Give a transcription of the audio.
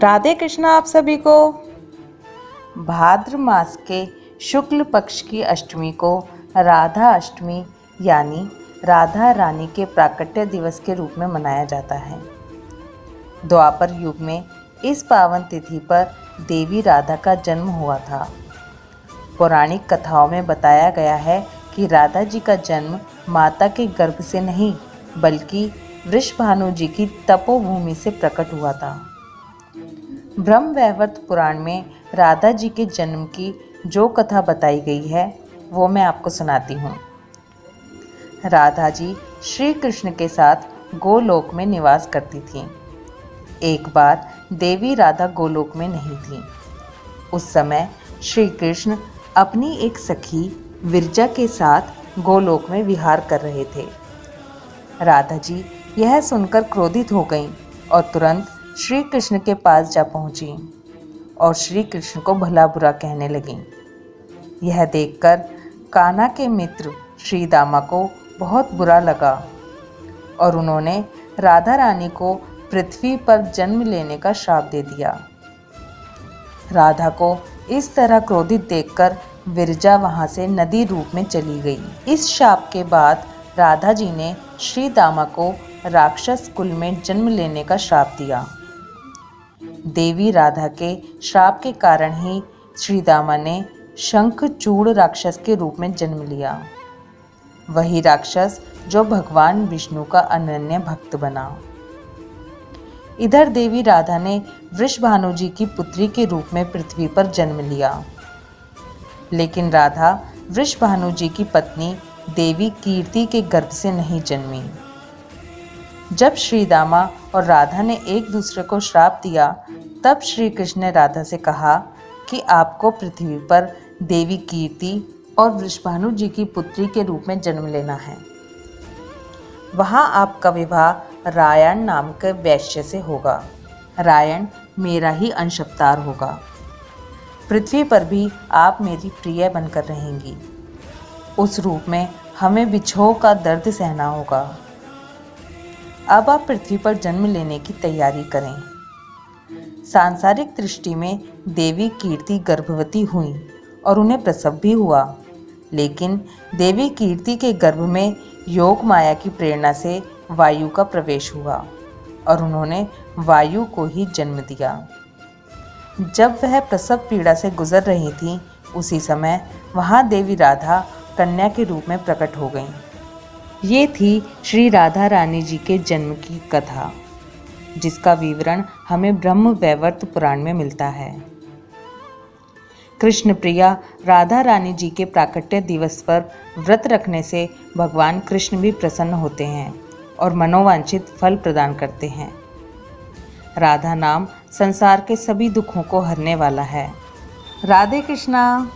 राधे कृष्णा आप सभी को। भाद्र मास के शुक्ल पक्ष की अष्टमी को राधा अष्टमी यानी राधा रानी के प्राकट्य दिवस के रूप में मनाया जाता है। द्वापर युग में इस पावन तिथि पर देवी राधा का जन्म हुआ था। पौराणिक कथाओं में बताया गया है कि राधा जी का जन्म माता के गर्भ से नहीं बल्कि वृषभानु जी की तपोभूमि से प्रकट हुआ था। ब्रह्मवैवर्त पुराण में राधा जी के जन्म की जो कथा बताई गई है वो मैं आपको सुनाती हूँ। राधा जी श्री कृष्ण के साथ गोलोक में निवास करती थीं। एक बार देवी राधा गोलोक में नहीं थीं। उस समय श्री कृष्ण अपनी एक सखी विरजा के साथ गोलोक में विहार कर रहे थे। राधा जी यह सुनकर क्रोधित हो गईं और तुरंत श्री कृष्ण के पास जा पहुंची और श्री कृष्ण को भला बुरा कहने लगीं। यह देखकर कान्हा के मित्र श्री दामा को बहुत बुरा लगा और उन्होंने राधा रानी को पृथ्वी पर जन्म लेने का श्राप दे दिया। राधा को इस तरह क्रोधित देखकर विरजा वहां से नदी रूप में चली गई। इस शाप के बाद राधा जी ने श्री दामा को राक्षस कुल में जन्म लेने का श्राप दिया। देवी राधा के श्राप के कारण ही श्री दामा ने शंखचूड़ राक्षस के रूप में जन्म लिया। वही राक्षस जो भगवान विष्णु का अनन्य भक्त बना। इधर देवी राधा ने वृषभानु जी की पुत्री के रूप में पृथ्वी पर जन्म लिया। लेकिन राधा वृषभानु जी की पत्नी देवी कीर्ति के गर्भ से नहीं जन्मी। जब श्री दामा और राधा ने एक दूसरे को श्राप दिया तब श्री कृष्ण ने राधा से कहा कि आपको पृथ्वी पर देवी कीर्ति और वृषभानु जी की पुत्री के रूप में जन्म लेना है। वहाँ आपका विवाह रायण नाम के वैश्य से होगा। रायण मेरा ही अंश अवतार होगा। पृथ्वी पर भी आप मेरी प्रिय बनकर रहेंगी। उस रूप में हमें विछोह का दर्द सहना होगा। अब आप पृथ्वी पर जन्म लेने की तैयारी करें। सांसारिक दृष्टि में देवी कीर्ति गर्भवती हुई और उन्हें प्रसव भी हुआ, लेकिन देवी कीर्ति के गर्भ में योग माया की प्रेरणा से वायु का प्रवेश हुआ और उन्होंने वायु को ही जन्म दिया। जब वह प्रसव पीड़ा से गुजर रही थी उसी समय वहाँ देवी राधा कन्या के रूप में प्रकट हो गईं। ये थी श्री राधा रानी जी के जन्म की कथा, जिसका विवरण हमें ब्रह्मवैवर्त पुराण में मिलता है। कृष्ण प्रिया राधा रानी जी के प्राकट्य दिवस पर व्रत रखने से भगवान कृष्ण भी प्रसन्न होते हैं और मनोवांछित फल प्रदान करते हैं। राधा नाम संसार के सभी दुखों को हरने वाला है। राधे कृष्णा।